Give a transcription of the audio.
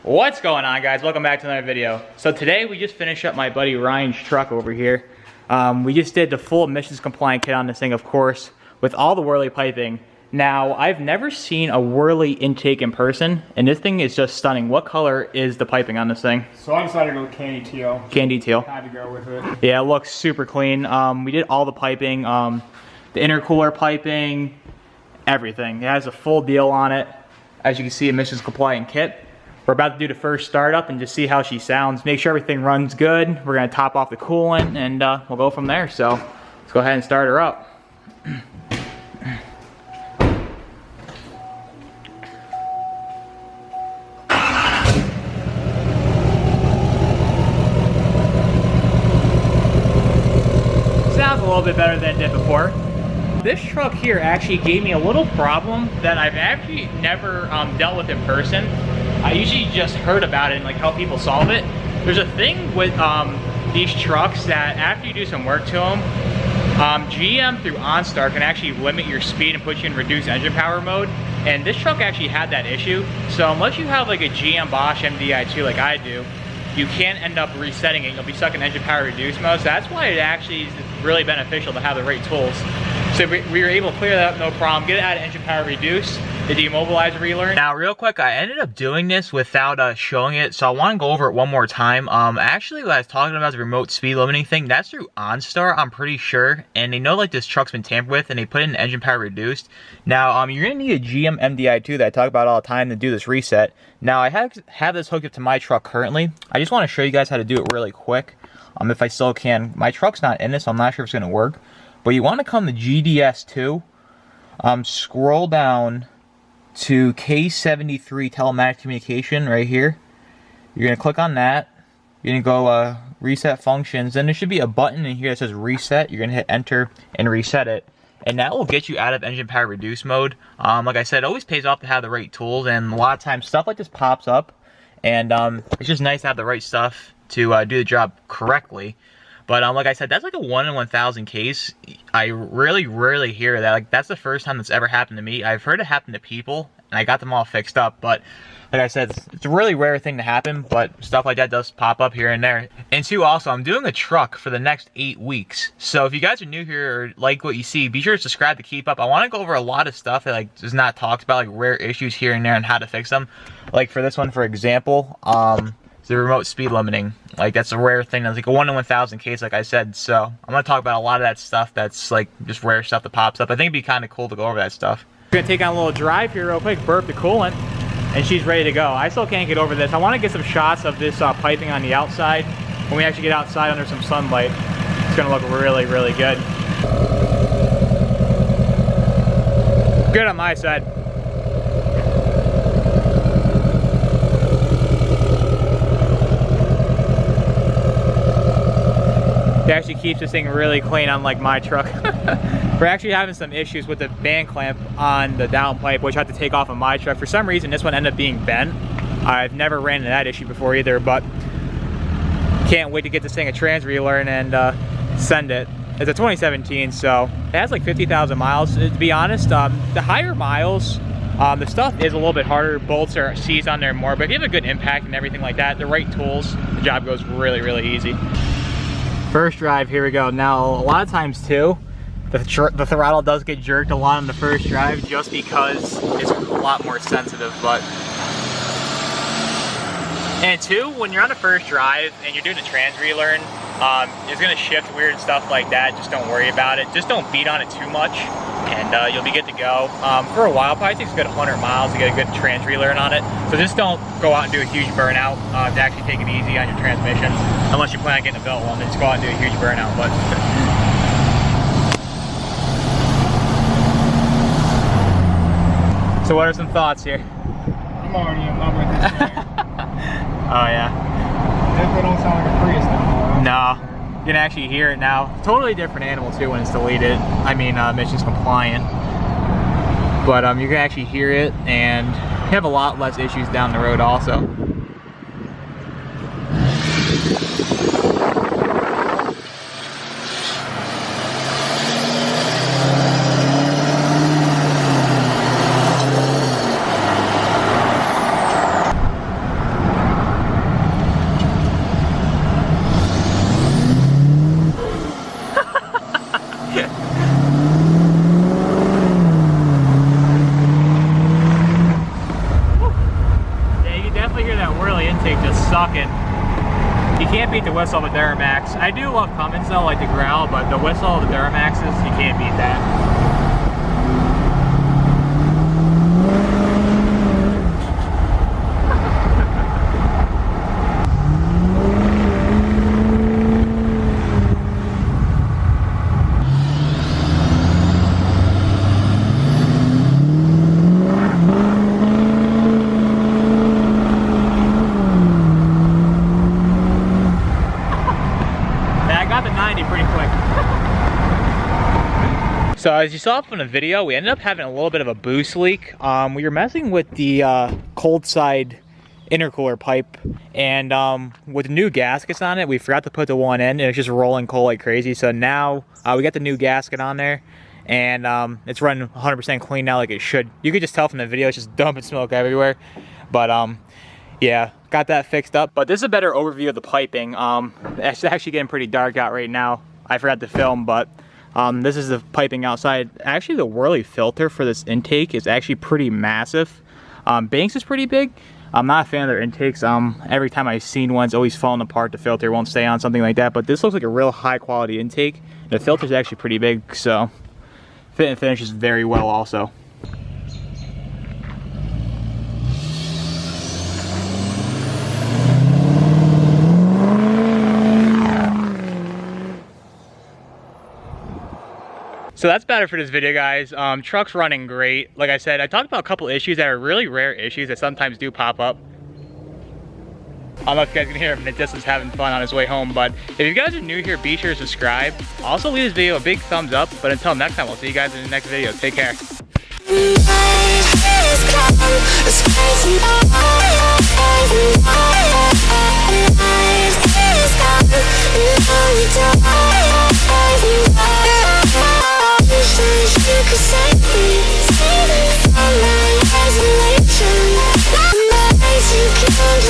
What's going on, guys? Welcome back to another video. So today we just finished up my buddy Ryan's truck over here. We just did the full emissions compliant kit on this thing, of course, with all the Whirly piping. Now, I've never seen a Whirly intake in person, and this thing is just stunning. What color is the piping on this thing? So I decided to go with candy teal. Candy teal. Had to go with it. Yeah, it looks super clean. We did all the piping, the intercooler piping, everything. It has a full deal on it. As you can see, emissions compliant kit. We're about to do the first startup and just see how she sounds. Make sure everything runs good. We're gonna top off the coolant and we'll go from there. So let's go ahead and start her up. Sounds a little bit better than it did before. This truck here actually gave me a little problem that I've actually never dealt with in person. I usually just heard about it and like how people solve it. There's a thing with these trucks that after you do some work to them, GM through OnStar can actually limit your speed and put you in reduced engine power mode. And this truck actually had that issue. So unless you have like a GM Bosch MDI2 like I do, you can't end up resetting it. You'll be stuck in engine power reduced mode. So that's why it actually is really beneficial to have the right tools. So we were able to clear that up, no problem. Get it out of engine power reduce, the immobilizer relearn. Now, real quick, I ended up doing this without showing it, so I want to go over it one more time. Actually, what I was talking about the remote speed limiting thing, that's through OnStar, I'm pretty sure. And they know like this truck's been tampered with, and they put it in engine power reduced. Now, you're gonna need a GM MDI2 that I talk about all the time to do this reset. Now, I have this hooked up to my truck currently. I just want to show you guys how to do it really quick. If I still can. My truck's not in it, so I'm not sure if it's gonna work. But you want to come to GDS2, scroll down to K73 telematic communication right here. You're going to click on that. You're going to go reset functions. Then there should be a button in here that says reset. You're going to hit enter and reset it. And that will get you out of engine power reduce mode. Like I said, it always pays off to have the right tools. And a lot of times stuff like this pops up. And it's just nice to have the right stuff to do the job correctly. But like I said, that's like a 1 in 1,000 case. I really rarely hear that. Like, that's the first time that's ever happened to me. I've heard it happen to people, and I got them all fixed up. But like I said, it's a really rare thing to happen, but stuff like that does pop up here and there. And two, also, I'm doing a truck for the next 8 weeks. So if you guys are new here or like what you see, be sure to subscribe to keep up. I want to go over a lot of stuff that like is not talked about, like rare issues here and there and how to fix them. Like for this one, for example, the remote speed limiting. Like, that's a rare thing. That's like a 1 in 1,000 case, like I said. So I'm gonna talk about a lot of that stuff that's like just rare stuff that pops up. I think it'd be kind of cool to go over that stuff. We're gonna take on a little drive here real quick, burp the coolant, and she's ready to go. I still can't get over this. I want to get some shots of this piping on the outside. When we actually get outside under some sunlight, it's gonna look really, really good. Good on my side. It actually keeps this thing really clean, unlike my truck. We're actually having some issues with the band clamp on the downpipe, which I had to take off of my truck. For some reason, this one ended up being bent. I've never ran into that issue before either, but can't wait to get this thing a trans relearn and send it. It's a 2017, so it has like 50,000 miles. To be honest, the higher miles, the stuff is a little bit harder. Bolts are seized on there more, but if you have a good impact and everything like that, the right tools, the job goes really, really easy. First drive, here we go. Now, a lot of times too, the throttle does get jerked a lot on the first drive just because it's a lot more sensitive, but... And two, when you're on the first drive and you're doing a trans relearn, it's gonna shift weird and stuff like that. Just don't worry about it. Just don't beat on it too much and you'll be good to go. For a while, probably takes a good 100 miles to get a good trans relearn on it. So just don't go out and do a huge burnout to actually take it easy on your transmission. Unless you plan on getting a belt one, then just go out and do a huge burnout. But so what are some thoughts here? I'm already in love with this thing. Oh yeah. Definitely don't sound like a Prius anymore. No, you can actually hear it now. Totally different animal too when it's deleted. I mean, emissions compliant. But you can actually hear it and have a lot less issues down the road also. definitely hear that whirly intake just sucking. You can't beat the whistle of a Duramax. I do love Cummins though, like the growl, but the whistle of the Duramaxes, you can't beat that. So as you saw from the video, we ended up having a little bit of a boost leak. We were messing with the cold side intercooler pipe, and with the new gaskets on it, we forgot to put the one in, and it's just rolling coal like crazy. So now we got the new gasket on there, and it's running 100% clean now like it should. You could just tell from the video, it's just dumping smoke everywhere. But yeah, got that fixed up. But this is a better overview of the piping. It's actually getting pretty dark out right now. I forgot to film, but this is the piping outside. Actually, the whirly filter for this intake is actually pretty massive. Banks is pretty big. I'm not a fan of their intakes. Every time I've seen one, it's always falling apart. The filter won't stay on, something like that. But this looks like a real high quality intake. The filter's actually pretty big, so fit and finishes very well also. So that's about it for this video, guys. Truck's running great. Like I said, I talked about a couple issues that are really rare issues that sometimes do pop up. I don't know if you guys can hear him in the distance having fun on his way home, but if you guys are new here, be sure to subscribe. Also leave this video a big thumbs up, but until next time, we'll see you guys in the next video. Take care.